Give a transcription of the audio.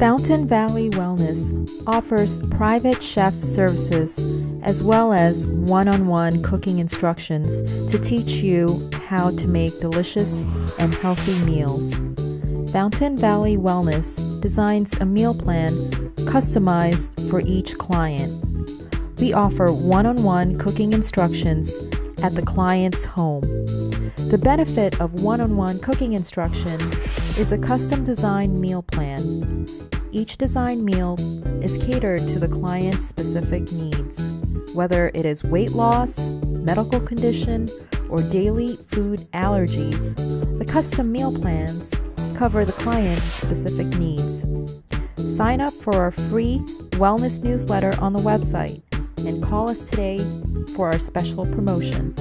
Fountain Valley Wellness offers private chef services as well as one-on-one cooking instructions to teach you how to make delicious and healthy meals. Fountain Valley Wellness designs a meal plan customized for each client. We offer one-on-one cooking instructions at the client's home. The benefit of one-on-one cooking instruction is a custom-designed meal plan. Each designed meal is catered to the client's specific needs, whether it is weight loss, medical condition, or daily food allergies. The custom meal plans cover the client's specific needs. Sign up for our free wellness newsletter on the website and call us today for our special promotion.